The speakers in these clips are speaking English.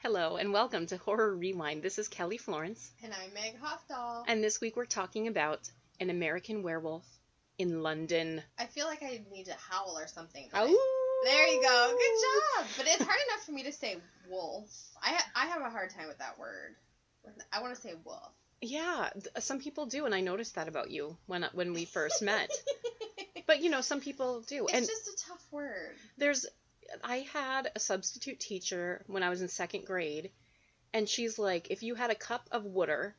Hello and welcome to Horror Rewind. This is Kelly Florence. And I'm Meg Hofdahl. And this week we're talking about An American Werewolf in London. I feel like I need to howl or something. Oh! There you go. Good job. But it's hard enough for me to say wolf. I have a hard time with that word. I want to say wolf. Yeah, some people do, and I noticed that about you when we first met. But, you know, some people do. It's just a tough word. I had a substitute teacher when I was in second grade, and she's like, if you had a cup of water,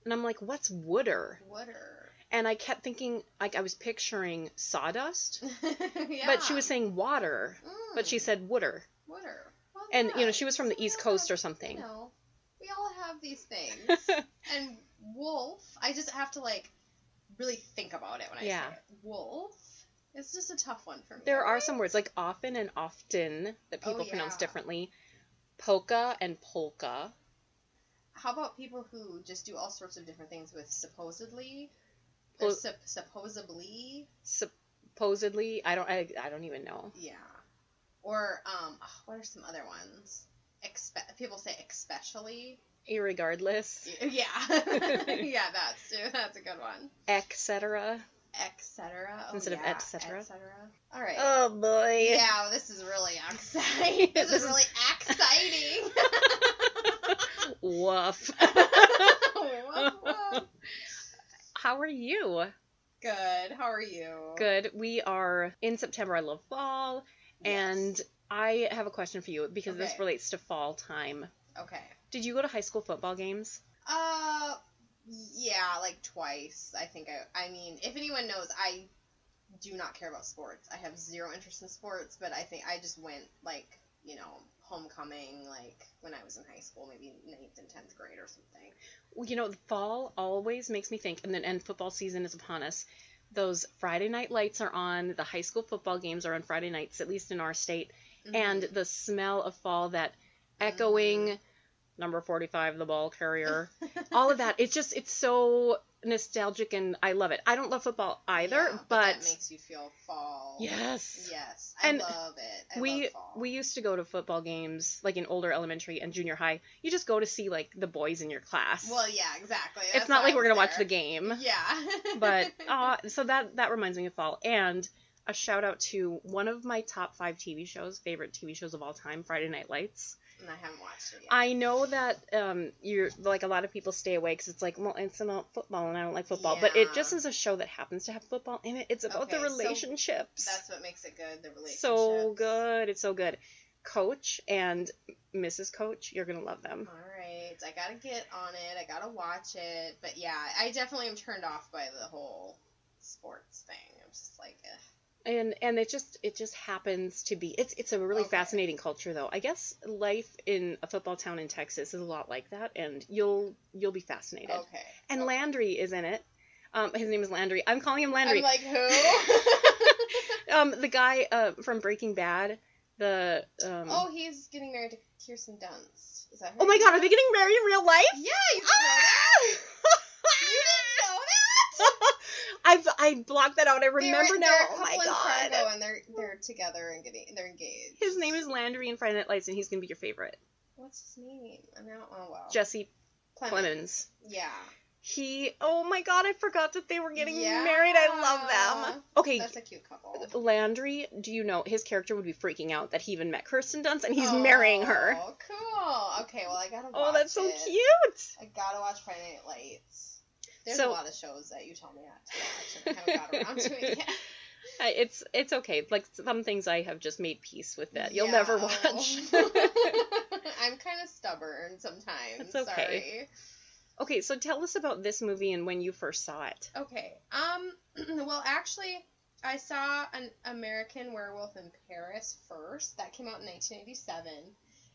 and I'm like, what's water? Water. And I kept thinking, like, I was picturing sawdust, Yeah. but she was saying water, but she said water. Water. Well, And, yeah. you know, she was from the East Coast or something. You know, we all have these things. And wolf, I just have to, like, really think about it when I say it. Wolf. It's just a tough one for me. There are some words, like often and often, that people pronounce differently. Polka and polka. How about people who just do all sorts of different things with supposedly? Supposedly? Supposedly? I don't even know. Yeah. Or, what are some other ones? People say especially. Irregardless. Yeah. Yeah, that's a good one. Etc. Etc. Instead of et cetera. All right. Oh boy. Yeah, this is really exciting. This is really exciting. Woof. Woof, woof. How are you? Good. How are you? Good. We are in September. I love fall. Yes. And I have a question for you because this Okay. relates to fall time. Okay. Did you go to high school football games? Yeah, like twice. I think I mean, if anyone knows, I do not care about sports. I have zero interest in sports, but I think I just went, like, you know, homecoming, like, when I was in high school, maybe 9th and 10th grade or something. Well, you know, the fall always makes me think, and football season is upon us. Those Friday night lights are on. The high school football games are on Friday nights, at least in our state. Mm-hmm. And the smell of fall, that echoing number 45, the ball carrier, all of that. It's so nostalgic, and I love it. I don't love football either, Yeah, but that makes you feel fall. Yes. Yes. And I love it. I love fall. We used to go to football games, like in older elementary and junior high. You just go to see, like, the boys in your class. Well, yeah, exactly. It's not like we're going to watch the game. Yeah. But, so that reminds me of fall. And a shout out to one of my top 5 favorite TV shows of all time, Friday Night Lights. And I haven't watched it yet. I know that you're, like, a lot of people stay away because it's like, well, it's about football and I don't like football. But it just is a show that happens to have football in it. It's about the relationships. So that's what makes it good, the relationships. So good. It's so good. Coach and Mrs. Coach, you're going to love them. All right. I got to get on it. I got to watch it. But yeah, I definitely am turned off by the whole sports thing. I'm just like, ugh. And it just happens to be, it's a really fascinating culture, though. I guess life in a football town in Texas is a lot like that, and you'll be fascinated. Okay. And Landry is in it. His name is Landry. I'm calling him Landry. I'm like, who? The guy from Breaking Bad. Oh, he's getting married to Kirsten Dunst. Is that her? Oh my God, are they getting married in real life? Yeah, you didn't know that? You didn't know that? I blocked that out. I remember now. They're a Oh my couple in God. Fargo, and they're together and they're engaged. His name is Landry in Friday Night Lights, and he's gonna be your favorite. What's his name? Oh well. Jesse Plemons. Yeah. Oh my God, I forgot that they were getting married. I love them. Okay. That's a cute couple. Landry, do you know, his character would be freaking out that he even met Kirsten Dunst and he's marrying her. Oh, cool. Okay, well, I gotta watch it. Oh, that's so cute. I gotta watch Friday Night Lights. There's So, a lot of shows that you tell me not to watch, and I haven't got around to it yet. It's okay. Like, some things I have just made peace with that. You'll never watch. I'm kind of stubborn sometimes. That's okay. Sorry. Okay, so tell us about this movie and when you first saw it. Okay. Well, actually, I saw An American Werewolf in Paris first. That came out in 1987.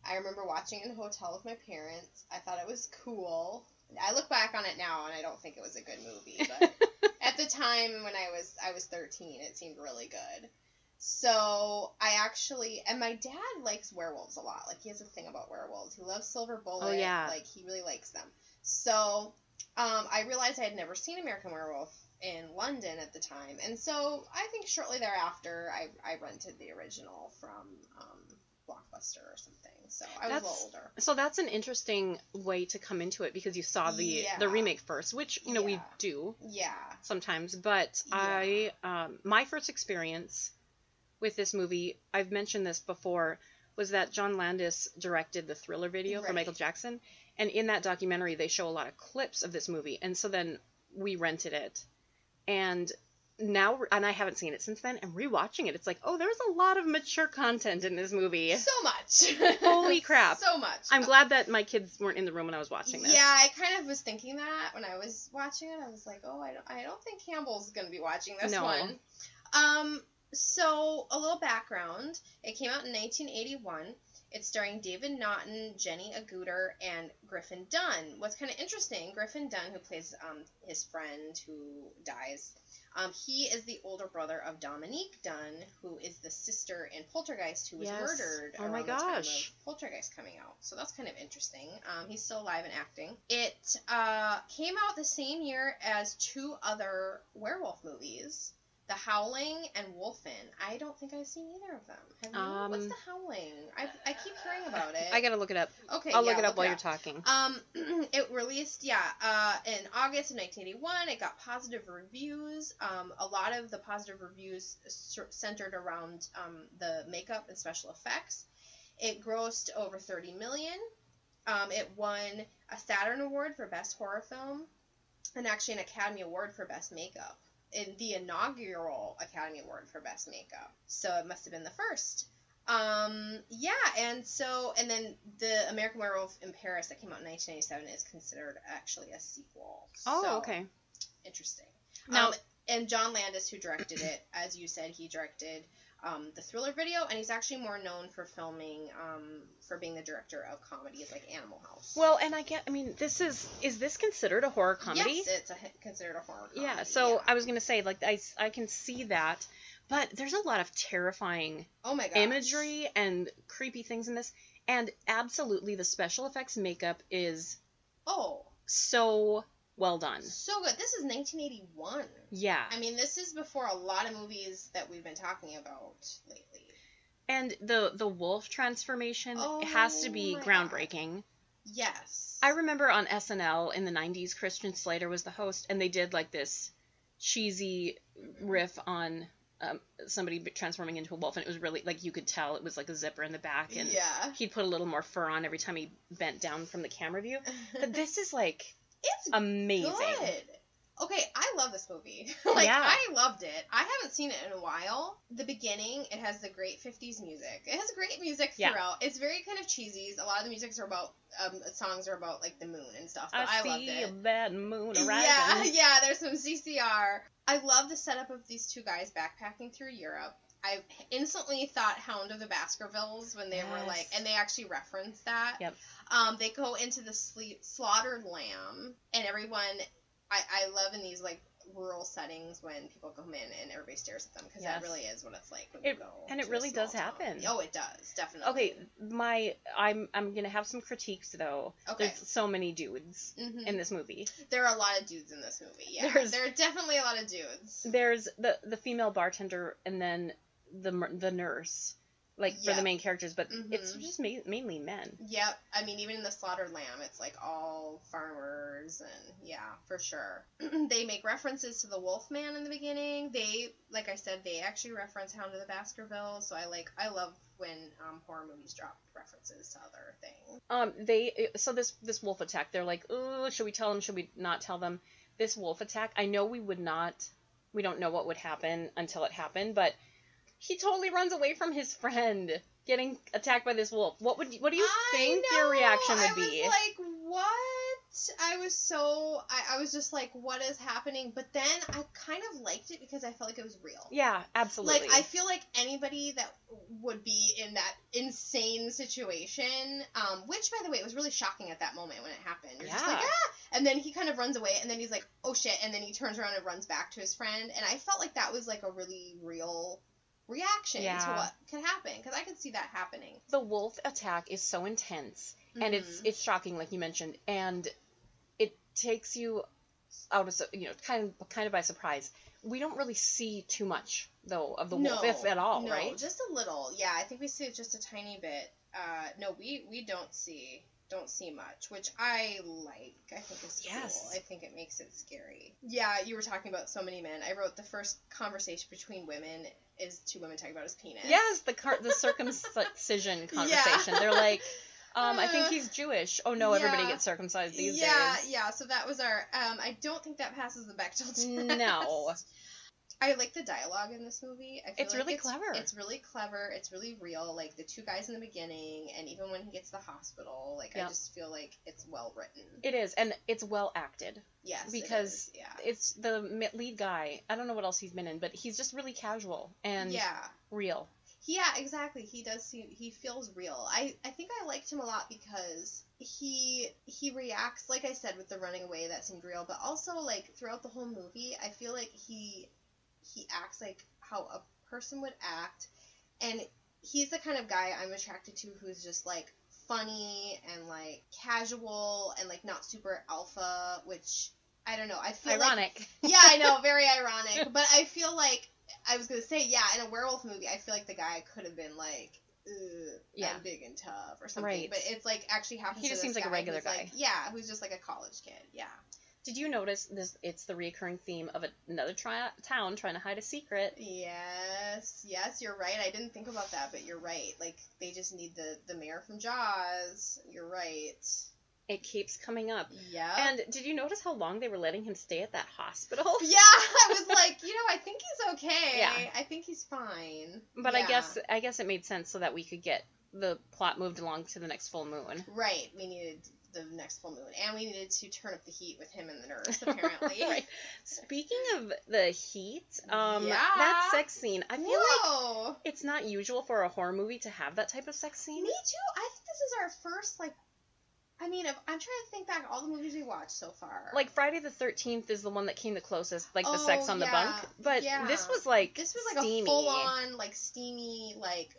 I remember watching it in a hotel with my parents. I thought it was cool. I look back on it now, and I don't think it was a good movie, but at the time when I was 13, it seemed really good. So and my dad likes werewolves a lot. Like, he has a thing about werewolves. He loves Silver Bullet. Oh, yeah. Like, he really likes them. So, I realized I had never seen American Werewolf in London at the time, and so I think shortly thereafter, I rented the original from Blockbuster or something. So I was a little older. So that's an interesting way to come into it because you saw the remake first, which, you know, we do sometimes. But my first experience with this movie, I've mentioned this before, was that John Landis directed the Thriller video for Michael Jackson. And in that documentary, they show a lot of clips of this movie. And so then we rented it. And now, and I haven't seen it since then, and rewatching it, it's like, oh, there's a lot of mature content in this movie. So much. Holy crap. So much. I'm glad that my kids weren't in the room when I was watching this. Yeah, I kind of was thinking that when I was watching it. I was like, oh, I don't think Campbell's going to be watching this one. So, a little background. It came out in 1981. It's starring David Naughton, Jenny Agutter, and Griffin Dunne. What's kind of interesting, Griffin Dunne, who plays his friend who dies, he is the older brother of Dominique Dunne, who is the sister in Poltergeist, who was murdered around the time of Poltergeist coming out. So that's kind of interesting. He's still alive and acting. It came out the same year as two other werewolf movies, The Howling and Wolfen. I don't think I've seen either of them. Have you? What's The Howling? I keep hearing about it. I gotta look it up. Okay, I'll look it up while you're talking. It released, in August of 1981. It got positive reviews. A lot of the positive reviews centered around the makeup and special effects. It grossed over $30 million. It won a Saturn Award for Best Horror Film, and actually an Academy Award for Best Makeup. In the inaugural Academy Award for Best Makeup. So it must have been the first. And then the American Werewolf in Paris that came out in 1987 is considered actually a sequel. Oh, okay. Interesting. Now, and John Landis, who directed it, as you said, he directed the Thriller video, and he's actually more known for filming, for being the director of comedies like Animal House. Well, and is this considered a horror comedy? Yes, it's considered a horror comedy. Yeah, so I was going to say, like, I can see that, but there's a lot of terrifying imagery and creepy things in this, and absolutely the special effects makeup is so well done. So good. This is 1981. Yeah. I mean, this is before a lot of movies that we've been talking about lately. And the wolf transformation has to be groundbreaking. God. Yes. I remember on SNL in the 90s, Christian Slater was the host, and they did like this cheesy riff on somebody transforming into a wolf, and it was really, like, you could tell it was like a zipper in the back, and he'd put a little more fur on every time he bent down from the camera view. But this is like... It's amazing. Good. Okay, I love this movie. I loved it. I haven't seen it in a while. The beginning, it has the great 50s music. It has great music throughout. It's very kind of cheesy. A lot of the music's are about, songs are about, like, the moon and stuff, but I loved it. I see a bad moon arising. Yeah, there's some CCR. I love the setup of these two guys backpacking through Europe. I instantly thought Hound of the Baskervilles when they were like, and they actually referenced that. Yep. They go into the slaughtered lamb, and everyone, I love in these, like, rural settings when people come in and everybody stares at them, because that really is what it's like when you go. And it really does happen. Oh, it does, definitely. Okay, I'm gonna have some critiques, though. Okay. There's so many dudes in this movie. There are a lot of dudes in this movie, yeah. There are definitely a lot of dudes. There's the female bartender, and then the nurse, like, for the main characters, but it's just mainly men. Yep. I mean, even in the Slaughtered Lamb, it's, like, all farmers, and, yeah, for sure. They make references to the Wolfman in the beginning. They, like I said, they actually reference Hound of the Baskervilles, so I love when horror movies drop references to other things. So this wolf attack, they're like, oh, should we tell them, should we not tell them? This wolf attack, I know we don't know what would happen until it happened, but he totally runs away from his friend getting attacked by this wolf. What do you think your reaction would be? I was like, what? I was just like, what is happening? But then I kind of liked it because I felt like it was real. Yeah, absolutely. Like, I feel like anybody that would be in that insane situation, which, by the way, it was really shocking at that moment when it happened. You're just like, ah! And then he kind of runs away, and then he's like, oh shit, and then he turns around and runs back to his friend, and I felt like that was, like, a really real reaction to what could happen, because I could see that happening. The wolf attack is so intense, and it's shocking, like you mentioned, and it takes you out of, kind of by surprise. We don't really see too much though, of the wolf, if at all, right? No, just a little. Yeah, I think we see just a tiny bit. No, we don't see much, which I like. I think is cool. I think it makes it scary. Yeah, you were talking about so many men. I wrote the first conversation between women is two women talking about his penis. Yes, the circumcision conversation. They're like, I think he's Jewish. Oh no, everybody gets circumcised these days. Yeah, so that was our, I don't think that passes the Bechdel test. No. I like the dialogue in this movie. I feel it's really clever. It's really clever. It's really real. Like, the two guys in the beginning, and even when he gets to the hospital, like, I just feel like it's well written. It is, and it's well acted. Yes, because it is, it's the lead guy. I don't know what else he's been in, but he's just really casual and real. Yeah, exactly. He feels real. I think I liked him a lot because he reacts, like I said, with the running away, that seemed real, but also, like, throughout the whole movie, I feel like he acts like how a person would act, and he's the kind of guy I'm attracted to who's just, like, funny and, like, casual and, like, not super alpha, which, I don't know, I feel ironic. Like, yeah, I know, very ironic, but I feel like, I was gonna say, in a werewolf movie, I feel like the guy could have been, like, I'm big and tough or something, right. But it's, like, actually happens he just seems like a regular guy. Like, who's just, like, a college kid, Did you notice this? It's the recurring theme of another town trying to hide a secret. Yes, you're right. I didn't think about that, but you're right. Like, they just need the mayor from Jaws. You're right. It keeps coming up. Yeah. And did you notice how long they were letting him stay at that hospital? Yeah, I was like, I think he's okay. Yeah. I think he's fine. But I guess it made sense so that we could get the plot moved along to the next full moon. Right. We needed the next full moon, and we needed to turn up the heat with him and the nurse, apparently. Right. Speaking of the heat, that sex scene, I feel like it's not usual for a horror movie to have that type of sex scene. Me too. I think this is our first, like, I'm trying to think back all the movies we watched so far. Like, Friday the 13th is the one that came the closest, like, the sex on the bunk, but this was like steamy. A full-on, like, steamy, like,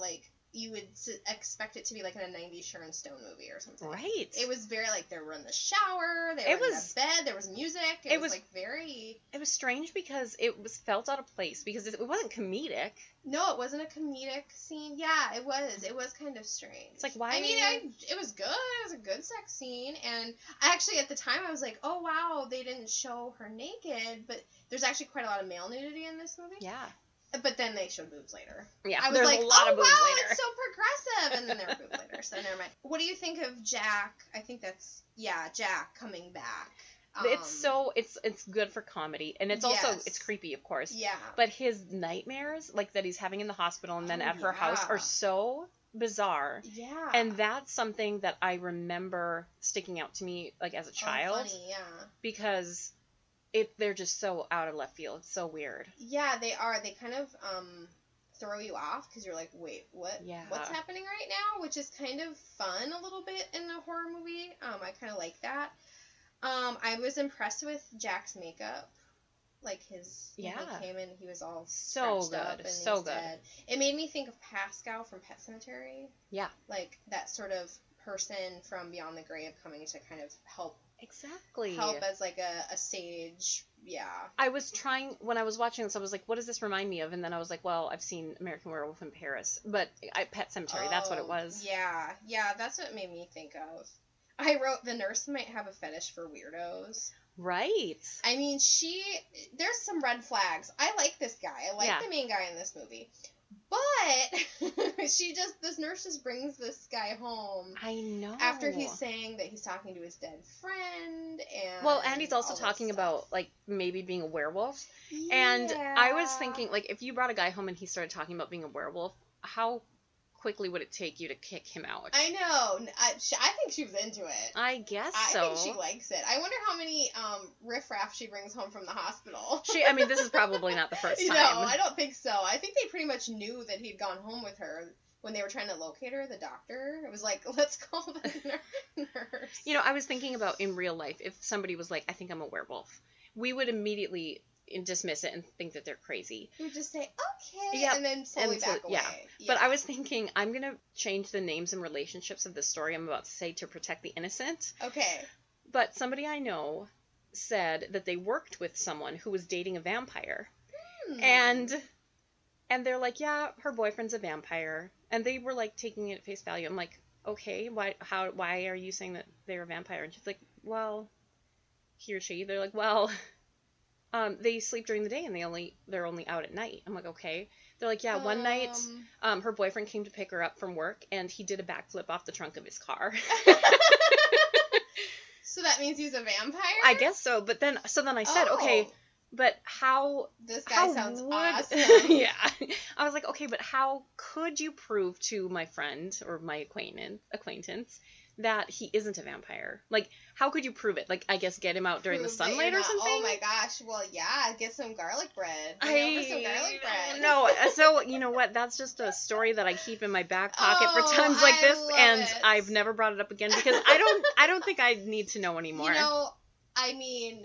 like, you would expect it to be like in a 90s Sharon Stone movie or something. Right. It was very, like, they were in the shower, they were in the bed, there was music. It was like very... It was strange because it felt out of place because it wasn't comedic. No, it wasn't a comedic scene. Yeah, it was. It was kind of strange. It's like, why? I mean, it was good. It was a good sex scene. And I actually, at the time, I was like, oh, wow, they didn't show her naked. But there's actually quite a lot of male nudity in this movie. Yeah. But then they showed boobs later. Yeah, I was like, a lot of boobs later. It's so progressive. And then there were boobs later, so never mind. What do you think of Jack? I think that's, Jack coming back. It's good for comedy, and it's also, it's creepy, of course. Yeah. But his nightmares, like, that he's having in the hospital and then at her house, are so bizarre. Yeah. And that's something that I remember sticking out to me, like, as a child. Funny, yeah. Because they're just so out of left field. It's so weird. Yeah, they are. They kind of throw you off because you're like, wait, what? Yeah. What's happening right now? Which is kind of fun a little bit in a horror movie. I kind of like that. I was impressed with Jack's makeup. Like, when he came in, he was all so good. Up and so good. Dead. It made me think of Pascal from Pet Sematary. Yeah. Like, that sort of person from beyond the grave coming to kind of help. Exactly. Help as, like, a sage. Yeah. I was trying, when I was watching this, I was like, what does this remind me of? And then I was like, well, I've seen American Werewolf in Paris. But Pet Sematary, that's what it was. Yeah. Yeah, that's what it made me think of. I wrote, the nurse might have a fetish for weirdos. Right. I mean, there's some red flags. I like this guy. I like the main guy in this movie. But this nurse just brings this guy home. I know. After he's saying that he's talking to his dead friend, and he's also talking about, like, maybe being a werewolf. Yeah. And I was thinking, like, if you brought a guy home and he started talking about being a werewolf, how quickly would it take you to kick him out? I know. I think she was into it. I guess so. I think she likes it. I wonder how many riffraff she brings home from the hospital. This is probably not the first time. No, I don't think so. I think they pretty much knew that he'd gone home with her when they were trying to locate her, the doctor. It was like, let's call the nurse. I was thinking about in real life, if somebody was like, I think I'm a werewolf, we would immediately dismiss it and think that they're crazy. You would just say, okay, and then slowly back away. Yeah. But I was thinking, I'm going to change the names and relationships of the story I'm about to say to protect the innocent. Okay. But somebody I know said that they worked with someone who was dating a vampire. And they're like, yeah, her boyfriend's a vampire. And they were like taking it at face value. I'm like, okay, why are you saying that they're a vampire? And she's like, well, he or she, they're like, well, they sleep during the day and they're only out at night. I'm like, okay. They're like, yeah, one night, her boyfriend came to pick her up from work and he did a backflip off the trunk of his car. So that means he's a vampire? I guess so. But then I said, okay, but how... This guy sounds awesome. Yeah. I was like, okay, but how could you prove to my friend or my acquaintance that he isn't a vampire? Like, how could you prove it? Like, I guess get him out during the sunlight or something? Oh my gosh. Well, yeah, get some garlic bread. Some garlic bread. No, so, you know what? That's just a story that I keep in my back pocket for times like this, and I've never brought it up again because I don't think I need to know anymore. You know, I mean,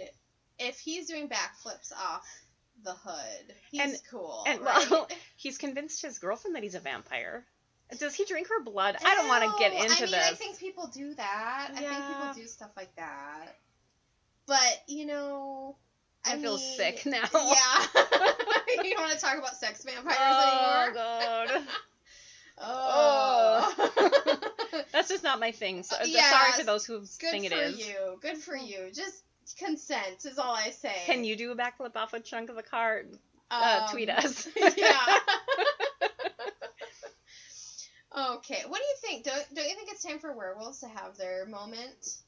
if he's doing backflips off the hood, he's cool. And right? Well, he's convinced his girlfriend that he's a vampire. Does he drink her blood? I don't want to get into this. I think people do that. Yeah. I think people do stuff like that. But, you know... I feel sick now. Yeah. You don't want to talk about sex vampires anymore? God. Oh. That's just not my thing. So, sorry for those who think it is. Good for you. Just consent is all I say. Can you do a backflip off a chunk of a car? Tweet us. Yeah. Okay, what do you think? Don't you think it's time for werewolves to have their moment?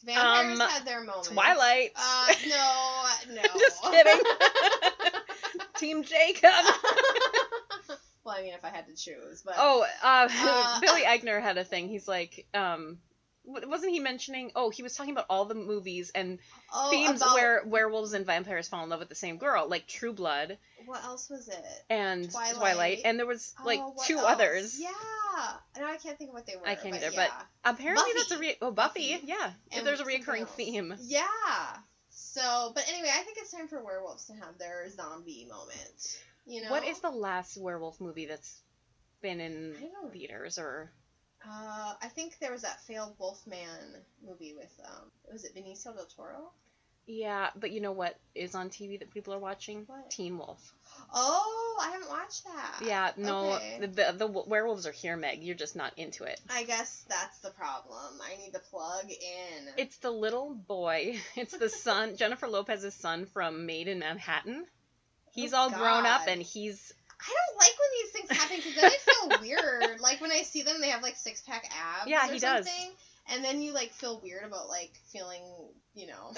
Vampires had their moment. Twilight. No. Just kidding. Team Jacob. Well, I mean, if I had to choose, but... Billy Eichner had a thing. He's like, wasn't he mentioning... Oh, he was talking about all the movies and themes where werewolves and vampires fall in love with the same girl, like True Blood. What else was it? And Twilight. And there was, like, two others. Yeah. No, I can't think of what they were. I can't either, but apparently Buffy. that's a... Buffy, yeah. There's a reoccurring theme. Yeah. So, but anyway, I think it's time for werewolves to have their zombie moment. You know? What is the last werewolf movie that's been in theaters, or... I think there was that failed Wolfman movie with, was it Benicio del Toro? Yeah, but you know what is on TV that people are watching? What? Teen Wolf. Oh, I haven't watched that. Yeah, no, okay. the werewolves are here, Meg. You're just not into it. I guess that's the problem. I need to plug in. It's the little boy. It's the son, Jennifer Lopez's son from Maid in Manhattan. He's all grown up, and he's... I don't like when these things happen, because then I feel weird. Like, when I see them, they have, like, six-pack abs or something. Does. And then you, like, feel weird about, like, feeling, you know...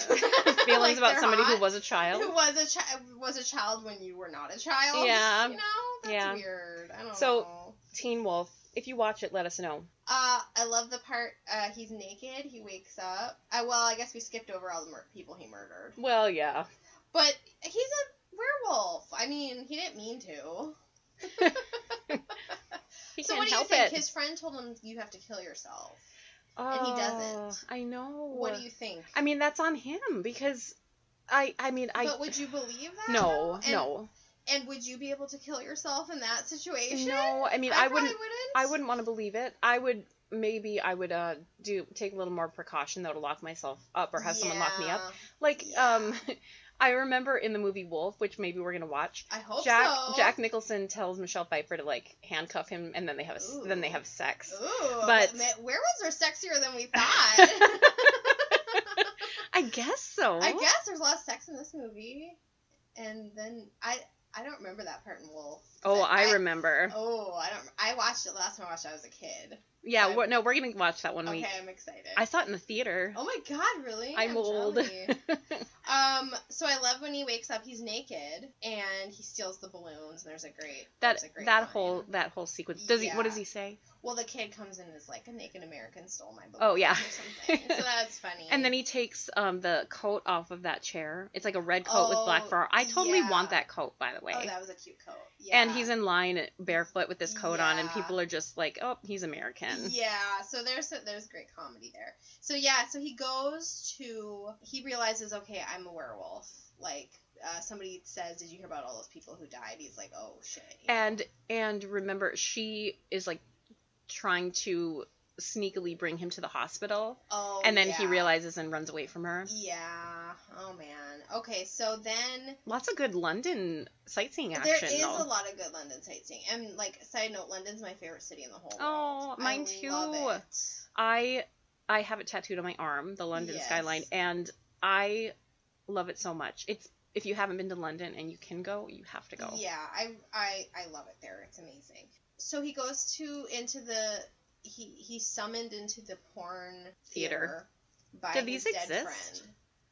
Feelings like about somebody who was a child? Who was a child when you were not a child. Yeah. You know? That's weird. I don't know. So, Teen Wolf, if you watch it, let us know. I love the part, he's naked, he wakes up. I guess we skipped over all the people he murdered. Well, yeah. But he's a werewolf. I mean, he didn't mean to. So what do you think? His friend told him you have to kill yourself. And he doesn't. I know. What do you think? I mean, that's on him, because I mean... But would you believe that? No. And would you be able to kill yourself in that situation? No, I mean, I wouldn't want to believe it. I would take a little more precaution, though, to lock myself up or have someone lock me up. Like, I remember in the movie Wolf, which maybe we're gonna watch. I hope so. Jack Nicholson tells Michelle Pfeiffer to, like, handcuff him, and then they have sex. Ooh, but werewolves are sexier than we thought. I guess so. I guess there's a lot of sex in this movie, and then I don't remember that part in Wolf. Oh, I remember. I watched it last time I watched it. I was a kid. Yeah, we're going to watch that one week. Okay, I'm excited. I saw it in the theater. Oh my god, really? I'm old. So I love when he wakes up, he's naked, and he steals the balloons, and there's a great that whole sequence. What does he say? Well, the kid comes in as, like, a naked American stole my balloons. Oh, yeah. Or something. So that's funny. And then he takes the coat off of that chair. It's like a red coat with black fur. I totally want that coat, by the way. Oh, that was a cute coat. Yeah. And he's in line barefoot with this coat on, and people are just like, oh, he's American. Yeah, so there's great comedy there. So he realizes, okay, I'm a werewolf. Like, somebody says, did you hear about all those people who died? He's like, oh, shit. And remember, she is, like, trying to sneakily bring him to the hospital. Oh, and then he realizes and runs away from her. Yeah. Oh, man. Okay, so then... Lots of good London sightseeing action, There is a lot of good London sightseeing. And, like, side note, London's my favorite city in the whole world. Oh, mine too. Love it. I have it tattooed on my arm, the London skyline, and I love it so much. If you haven't been to London and you can go, you have to go. Yeah, I love it there. It's amazing. So he goes he's summoned into the porn theater by his dead friend.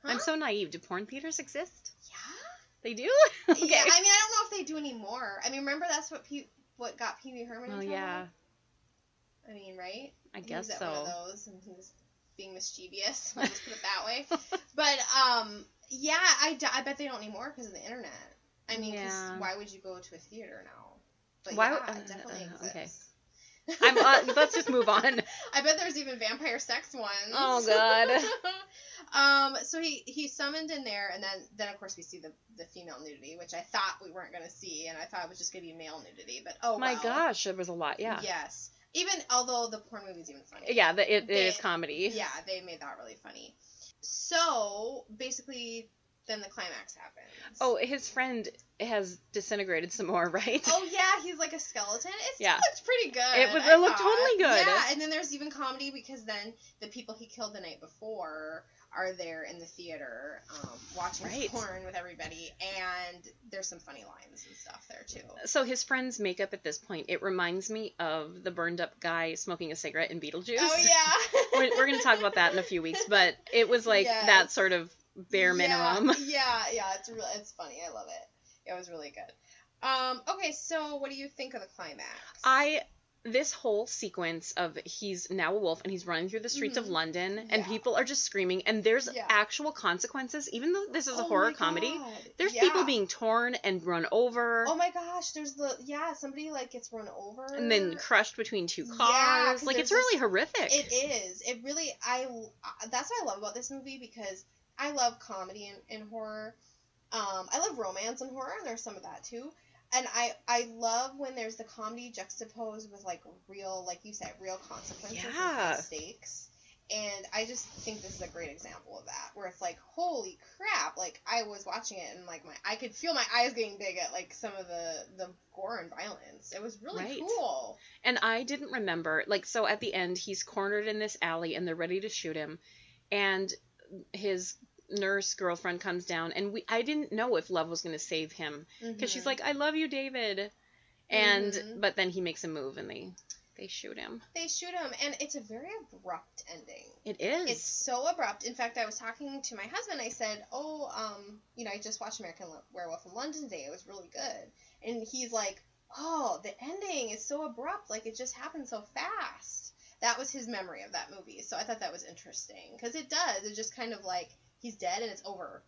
Huh? I'm so naive. Do porn theaters exist? Yeah. They do? Okay. Yeah, I mean, I don't know if they do anymore. I mean, remember that's what got Pee Wee Herman in trouble? Yeah. I mean, right? I guess so. So. One of those, and he was being mischievous. I'll just put it that way. But yeah, I bet they don't anymore because of the internet. I mean, why would you go to a theater now? But it definitely exists. Okay. Let's just move on. I bet there's even vampire sex ones. Oh God. So he's summoned in there, and then of course we see the female nudity, which I thought we weren't gonna see, and I thought it was just gonna be male nudity, but my gosh, there was a lot. Yeah. Yes. Even although the porn movie's even funny. Yeah, it is comedy. Yeah, they made that really funny. So basically, then the climax happens. Oh, his friend has disintegrated some more, right? Oh yeah, he's like a skeleton. It looked pretty good. It looked totally good. Yeah, and then there's even comedy because then the people he killed the night before are there in the theater watching porn with everybody, and there's some funny lines and stuff there too. So his friend's makeup at this point, it reminds me of the burned up guy smoking a cigarette in Beetlejuice. Oh yeah. We're going to talk about that in a few weeks, but it was like that sort of bare minimum. Yeah, it's funny. I love it. It was really good. Okay, so what do you think of the climax? This whole sequence of he's now a wolf and he's running through the streets of London and people are just screaming and there's actual consequences. Even though this is a horror comedy, there's people being torn and run over. Oh my gosh, there's somebody like gets run over and then crushed between two cars. Like it's really horrific. It is. It really that's what I love about this movie because I love comedy and horror. I love romance and horror, and there's some of that too. And I love when there's the comedy juxtaposed with, like, real, like you said, real consequences and stakes. And I just think this is a great example of that, where it's like, holy crap, like, I was watching it and, like, I could feel my eyes getting big at, like, some of the gore and violence. It was really cool. And I didn't remember, like, so at the end, he's cornered in this alley and they're ready to shoot him. And his nurse girlfriend comes down and I didn't know if Love was going to save him because she's like, I love you, David, and but then he makes a move and they shoot him and it's a very abrupt ending. It is. It's so abrupt. In fact, I was talking to my husband. I said, I just watched American Werewolf in London today. It was really good. And he's like, oh, the ending is so abrupt, like it just happened so fast. That was his memory of that movie. So I thought that was interesting because it does. It's just kind of like he's dead and it's over,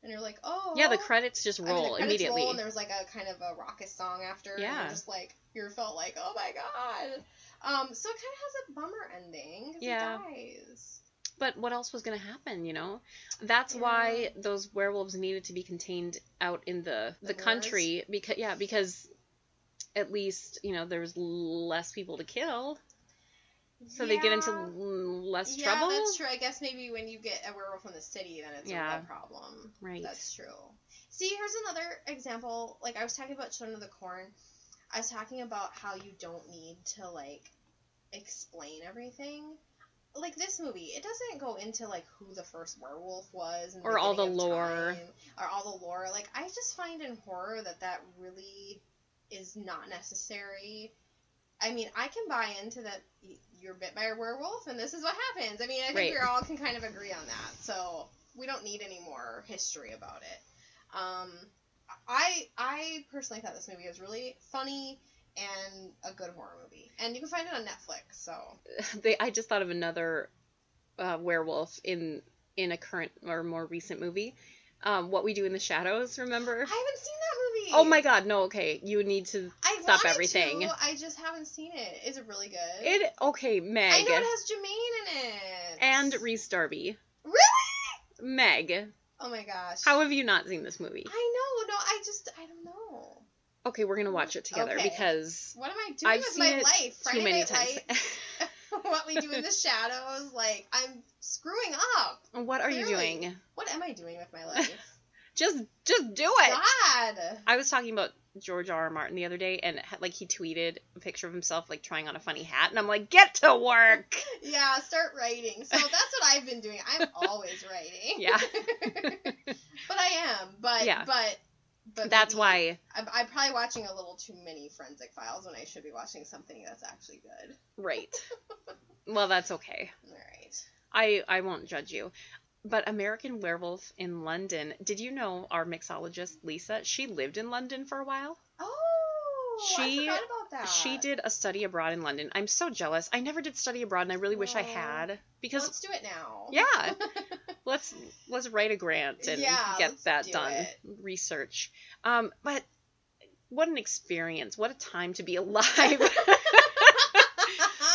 and you're like, oh yeah, the credits just roll immediately. And there was like a kind of a raucous song after. And you're just like you felt like, oh my god. So it kind of has a bummer ending because he dies. But what else was going to happen? That's why those werewolves needed to be contained out in the country because at least there was less people to kill. So they get into less trouble? Yeah, that's true. I guess maybe when you get a werewolf in the city, then it's a real problem. Right. That's true. See, here's another example. Like, I was talking about Children of the Corn. I was talking about how you don't need to, like, explain everything. Like, this movie, it doesn't go into, like, who the first werewolf was. Or all the lore. Or all the lore. Like, I just find in horror that really is not necessary. I mean, I can buy into that you're bit by a werewolf and this is what happens. I mean, I think we all can kind of agree on that. So we don't need any more history about it. I personally thought this movie was really funny and a good horror movie. And you can find it on Netflix. So I just thought of another werewolf in a current or more recent movie. What We Do in the Shadows, remember? I haven't seen that movie. Oh my god, no, okay. You need to stop everything. I just haven't seen it. Is it really good? Okay, Meg. I know it has Jermaine in it. And Rhys Darby. Really? Meg. Oh my gosh. How have you not seen this movie? I know. No, I don't know. Okay, we're going to watch it together because what am I doing with my life? Too many times. what we do in the shadows. Like, I'm screwing up. What are you doing? What am I doing with my life? Just do it. God. I was talking about George R.R. Martin the other day, and like he tweeted a picture of himself like trying on a funny hat, and I'm like, get to work. Yeah, start writing. So that's what I've been doing. I'm always writing. Yeah. But I am. But that's why I'm probably watching a little too many Forensic Files when I should be watching something that's actually good. Right. Well, that's okay. All right. I won't judge you. But American Werewolf in London, did you know our mixologist, Lisa, she lived in London for a while? Oh, I forgot about that. She did a study abroad in London. I'm so jealous. I never did study abroad, and I really wish I had. Because let's do it now. Yeah. Let's write a grant and get that done. Research. But what an experience. What a time to be alive.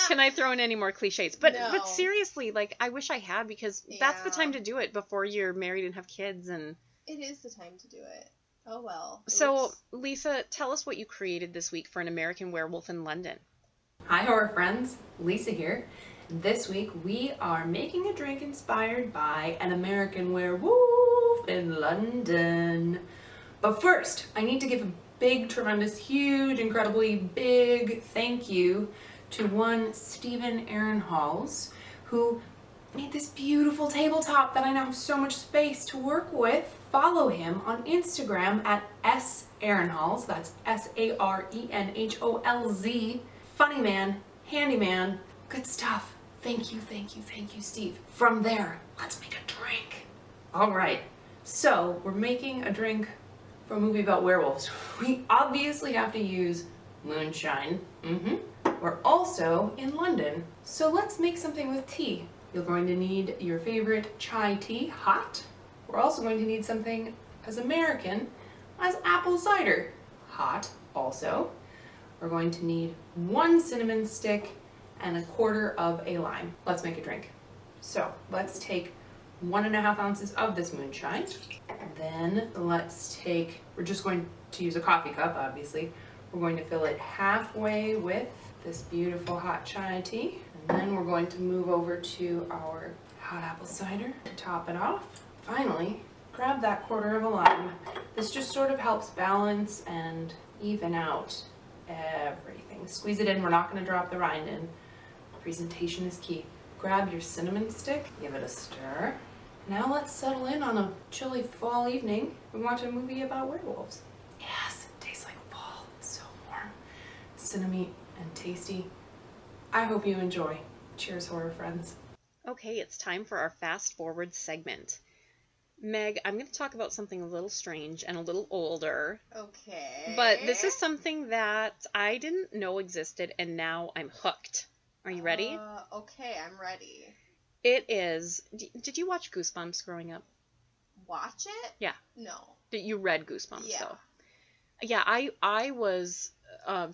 Can I throw in any more cliches? But seriously, like, I wish I had, because that's the time to do it before you're married and have kids. And it is the time to do it. Oh, well. Oops. So, Lisa, tell us what you created this week for An American Werewolf in London. Hi, horror friends. Lisa here. This week, we are making a drink inspired by An American Werewolf in London. But first, I need to give a big, tremendous, huge, incredibly big thank you to one Stephen Aaronhalls, who made this beautiful tabletop that I now have so much space to work with. Follow him on Instagram at @Aaronhalls. That's SARENHOLZ. Funny man, handyman, good stuff. Thank you, Steve. From there, let's make a drink. All right, so we're making a drink for a movie about werewolves. We obviously have to use moonshine. We're also in London, so let's make something with tea. You're going to need your favorite chai tea, hot. We're also going to need something as American as apple cider, hot also. We're going to need 1 cinnamon stick and 1/4 of a lime. Let's make a drink. So let's take 1.5 ounces of this moonshine. Then let's take, we're just going to use a coffee cup, obviously. We're going to fill it halfway with this beautiful hot chai tea. And then we're going to move over to our hot apple cider to top it off. Finally, grab that 1/4 of a lime. This just sort of helps balance and even out everything. Squeeze it in. We're not going to drop the rind in. Presentation is key. Grab your cinnamon stick, give it a stir. Now let's settle in on a chilly fall evening and watch a movie about werewolves. Yes, it tastes like fall. It's so warm, cinnamony and tasty. I hope you enjoy. Cheers, horror friends. Okay, it's time for our fast forward segment. Meg, I'm going to talk about something a little strange and a little older. Okay. But this is something that I didn't know existed, and now I'm hooked. Are you ready? Okay, I'm ready. It is... Did you watch Goosebumps growing up? Watch it? Yeah. No. You read Goosebumps, though? Yeah, I was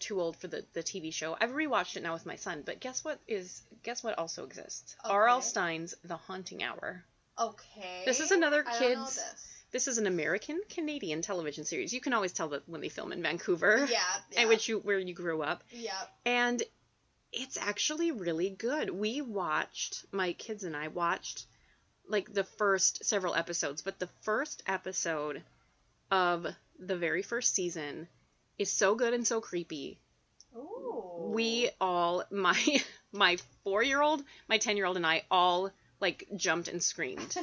too old for the TV show. I've rewatched it now with my son, but guess what also exists? Okay. R.L. Stein's The Haunting Hour. Okay. This is another I kids... don't know this. This is an American-Canadian television series. You can always tell that when they film in Vancouver. Yeah. Where you grew up. Yeah. And it's actually really good. My kids and I watched, like, the first several episodes, but the first episode of the very first season is so good and so creepy. Ooh. We all, my 4-year-old, my 10-year-old, and I all, like, jumped and screamed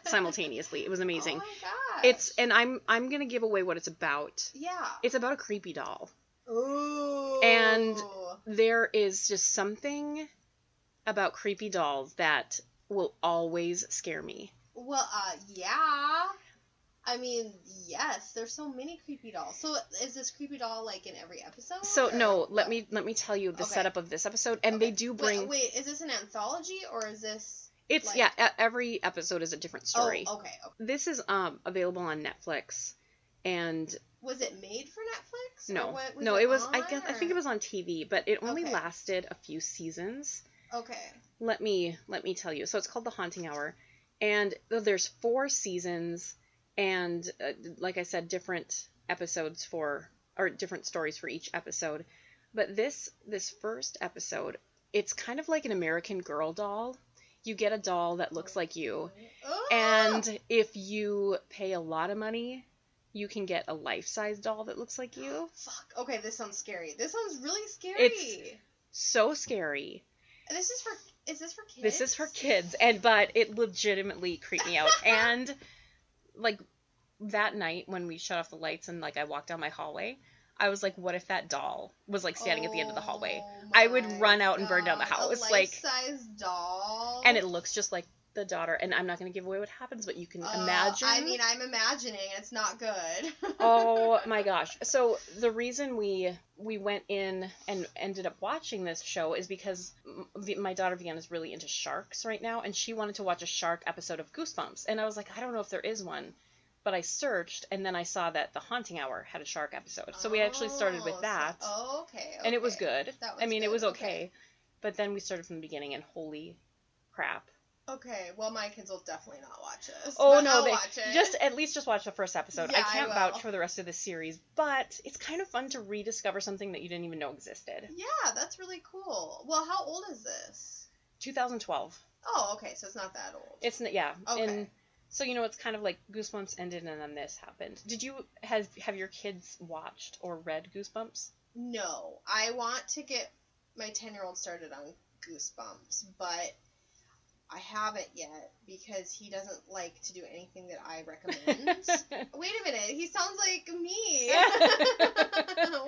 simultaneously. It was amazing. Oh my gosh. And I'm gonna give away what it's about. Yeah. It's about a creepy doll. Ooh. And there is just something about creepy dolls that will always scare me. Well, yeah. I mean, yes, there's so many creepy dolls. So is this creepy doll like in every episode? So no, let me tell you the setup of this episode, and they do bring. Wait, is this an anthology or is this? It's every episode is a different story. Oh, okay. This is available on Netflix, and. Was it made for Netflix? No, it was. I think it was on TV, but it only lasted a few seasons. Okay. Let me tell you. So it's called The Haunting Hour, and there's 4 seasons, and like I said, different different stories for each episode. But this first episode, it's kind of like an American Girl doll. You get a doll that looks like you, and if you pay a lot of money, you can get a life-size doll that looks like you. Fuck. Okay, this sounds scary. This sounds really scary. It's so scary. Is this for kids? This is for kids, but it legitimately creeped me out. And like that night when we shut off the lights and like I walked down my hallway, I was like, what if that doll was like standing at the end of the hallway? I would run out and burn down the house. A life-size doll. And it looks just like the daughter. And I'm not going to give away what happens, but you can imagine. I mean, I'm imagining. It's not good. Oh my gosh. So the reason we went in and ended up watching this show is because my daughter Vienna's really into sharks right now. And she wanted to watch a shark episode of Goosebumps. And I was like, I don't know if there is one. But I searched, and then I saw that The Haunting Hour had a shark episode. So we actually started with that. Okay. And it was good. It was okay. But then we started from the beginning, and holy crap. Okay, well, my kids will definitely not watch this. Oh, no, at least watch the first episode. Yeah, I can't vouch for the rest of the series, but it's kind of fun to rediscover something that you didn't even know existed. Yeah, that's really cool. Well, how old is this? 2012. Oh, okay, so it's not that old. Yeah. Okay. And so, it's kind of like Goosebumps ended and then this happened. Did you have your kids watched or read Goosebumps? No. I want to get my 10-year-old started on Goosebumps, but I haven't yet because he doesn't like to do anything that I recommend. Wait a minute. He sounds like me.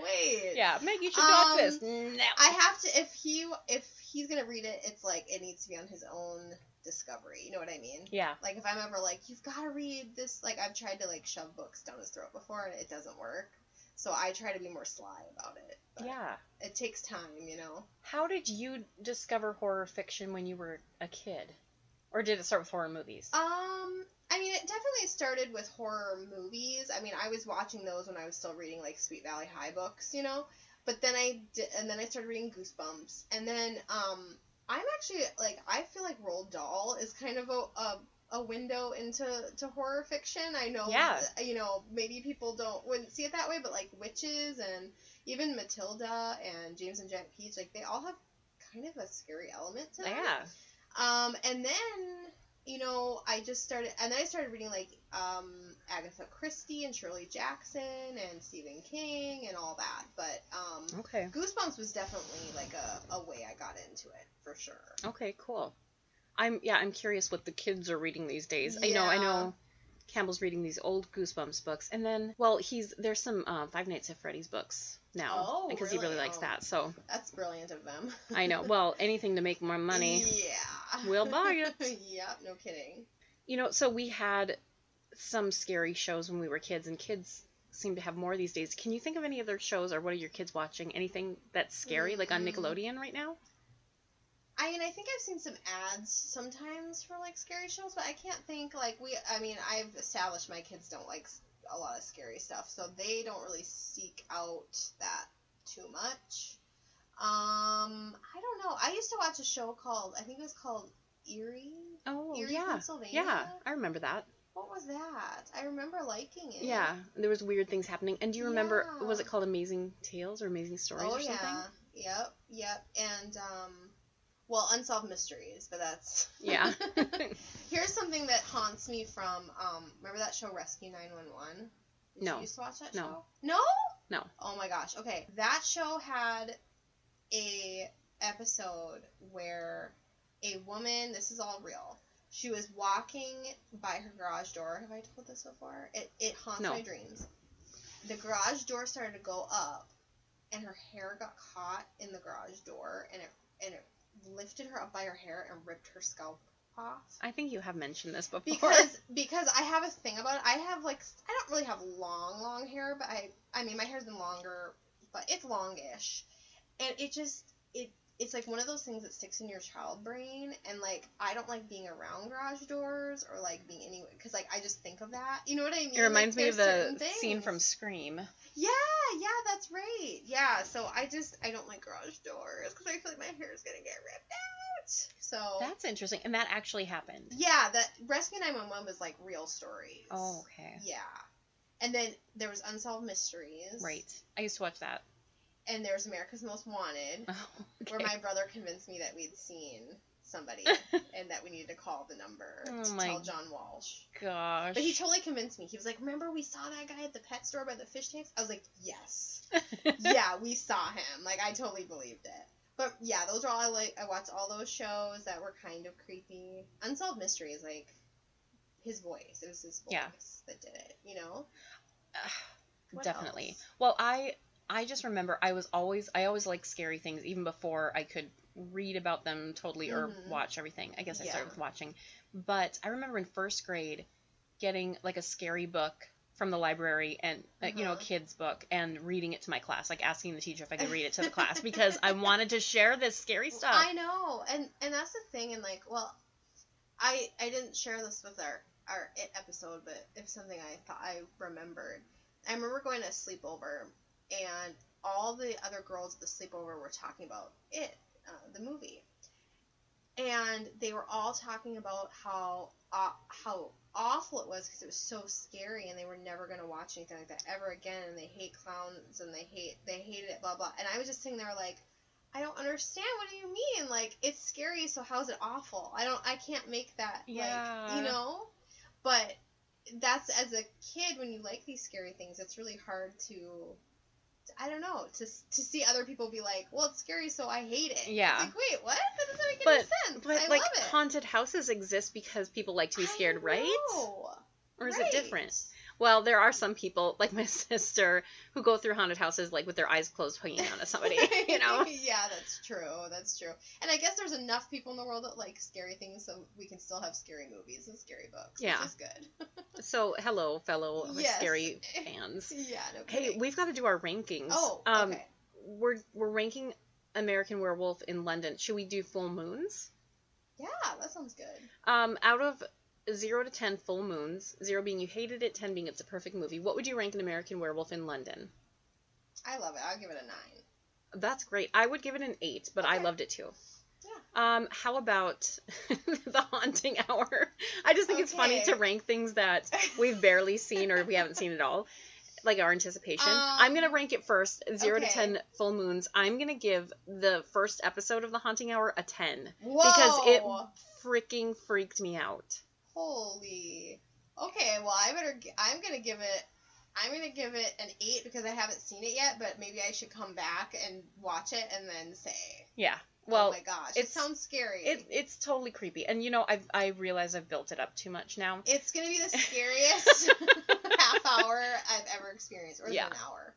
Wait. Yeah, Meg, you should watch this. No. I have to, if he's going to read it, it's like it needs to be on his own discovery, you know what I mean? Yeah. Like if I'm ever like, you've got to read this, like I've tried to like shove books down his throat before and it doesn't work, so I try to be more sly about it. But yeah, it takes time, How did you discover horror fiction when you were a kid, or did it start with horror movies? I mean, it definitely started with horror movies. I mean, I was watching those when I was still reading like Sweet Valley High books, but then I started reading Goosebumps, and then I'm actually, like, I feel like Roald Dahl is kind of a window into horror fiction. I know, maybe people wouldn't see it that way, but, like, Witches and even Matilda and James and Jack Peach, like, they all have kind of a scary element to them. Yeah. And then, I started reading, like, Agatha Christie and Shirley Jackson and Stephen King and all that. But okay. Goosebumps was definitely, like, a way I got into it, for sure. Okay, cool. I'm curious what the kids are reading these days. Yeah. I know Campbell's reading these old Goosebumps books, and then, there's some Five Nights at Freddy's books now, because he really likes that. So that's brilliant of them. I know. Well, anything to make more money. Yeah. We'll buy it. Yep, no kidding. So we had some scary shows when we were kids, and kids seem to have more these days. Can you think of any other shows, or what are your kids watching? Anything that's scary, like on Nickelodeon right now? I mean, I think I've seen some ads sometimes for, like, scary shows, but I can't think, like, I've established my kids don't like a lot of scary stuff, so they don't really seek out that too much. I don't know. I used to watch a show called Eerie. Oh, Eerie, yeah. Pennsylvania. Yeah, I remember that. What was that? I remember liking it. Yeah, there was weird things happening. And do you remember, was it called Amazing Tales or Amazing Stories or something? Oh, yeah. Yep. And, Unsolved Mysteries, but that's... Yeah. Here's something that haunts me from, remember that show Rescue 911? Did you used to watch that show? No? No. Oh my gosh. Okay. That show had a episode where a woman, this is all real, she was walking by her garage door. Have I told this before? It haunts my dreams. The garage door started to go up, and her hair got caught in the garage door, and it lifted her up by her hair and ripped her scalp off. I think you have mentioned this before. Because I have a thing about it. I don't really have long hair, but I mean, my hair's been longer, but it's longish. And it's like one of those things that sticks in your child brain, and, like, I don't like being around garage doors or, like, being anywhere, because, like, I just think of that. You know what I mean? It reminds me of the scene from Scream. Yeah, that's right. Yeah, so I don't like garage doors, because I feel like my hair is going to get ripped out. So that's interesting, and that actually happened. Yeah, that Rescue 911 was, like, real stories. Oh, okay. Yeah. And then there was Unsolved Mysteries. Right. I used to watch that. and there's America's Most Wanted, where my brother convinced me that we'd seen somebody and that we needed to call the number to tell John Walsh. Gosh. But he totally convinced me. He was like, remember we saw that guy at the pet store by the fish tanks? I was like, yes. Yeah, we saw him. Like, I totally believed it. But yeah, those are all I watched all those shows that were kind of creepy. Unsolved Mysteries, like, his voice. It was his voice that did it, you know? Definitely. Else? Well, I just remember I always liked scary things even before I could read about them totally or watch everything. I guess I started with watching. But I remember in first grade getting like a scary book from the library and you know, a kid's book, and reading it to my class, like asking the teacher if I could read it to the class because I wanted to share this scary stuff. I know. And that's the thing, and like, well, I didn't share this with our It episode, but it's something I thought I remembered. I remember going to a sleepover, and all the other girls at the sleepover were talking about It, the movie. And they were all talking about how awful it was because it was so scary, and they were never going to watch anything like that ever again, and they hate clowns, and they hated it, blah, blah. And I was just sitting there like, I don't understand. What do you mean? Like, it's scary, so how's it awful? I can't make that, like, you know? But that's, as a kid, when you like these scary things, it's really hard to I don't know, to see other people be like, well, it's scary, so I hate it. Yeah. It's like, wait, what? That doesn't make any sense. But I like, love it. haunted houses exist because people like to be scared, right? Or is it different? Well, there are some people, like my sister, who go through haunted houses like with their eyes closed, hanging on to somebody, you know? Yeah, that's true. That's true. And I guess there's enough people in the world that like scary things, so we can still have scary movies and scary books, which is good. So, hello, fellow scary fans. Yeah, no kidding. Hey, we've got to do our rankings. Oh, okay. We're ranking American Werewolf in London. Should we do full moons? Yeah, that sounds good. Out of 0 to 10 full moons, 0 being you hated it, 10 being it's a perfect movie, what would you rank An American Werewolf in London? I love it. I'll give it a 9. That's great. I would give it an 8, but I loved it too. Yeah. How about The Haunting Hour? I just think it's funny to rank things that we've barely seen or we haven't seen at all, like our anticipation. I'm going to rank it first, 0 to 10 full moons. I'm going to give the first episode of The Haunting Hour a 10. Whoa! Because it freaking freaked me out. Holy. Okay, well, I'm gonna give it an 8 because I haven't seen it yet, but maybe I should come back and watch it and then say. Yeah. Well, oh my gosh, it sounds scary. It's totally creepy, and you know, I realize I've built it up too much now. It's gonna be the scariest half hour I've ever experienced, or is it an hour?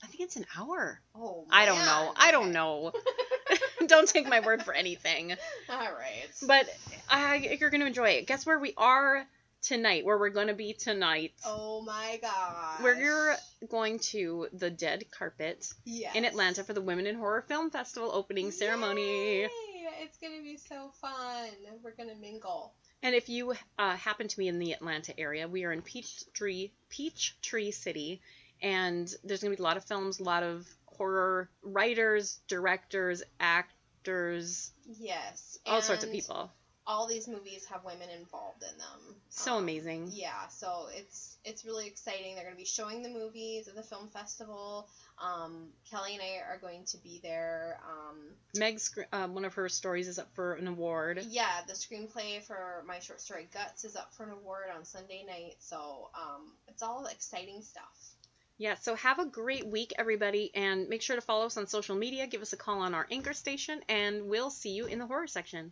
I think it's an hour. Oh, man. I don't know. Don't take my word for anything. All right. But you're going to enjoy it. Guess where we are tonight, where we're going to be tonight? Oh, my gosh. We're going to the Dead Carpet in Atlanta for the Women in Horror Film Festival opening ceremony. Yay! It's going to be so fun. We're going to mingle. And if you happen to be in the Atlanta area, we are in Peachtree City. And there's going to be a lot of films, a lot of horror writers, directors, actors. Yes. All sorts of people. All these movies have women involved in them. So amazing. Yeah, so it's really exciting. They're going to be showing the movies at the film festival. Kelly and I are going to be there. Meg's, one of her stories is up for an award. Yeah, the screenplay for my short story Guts is up for an award on Sunday night. So it's all exciting stuff. Yeah, so have a great week, everybody, and make sure to follow us on social media, give us a call on our Anchor station, and we'll see you in the horror section.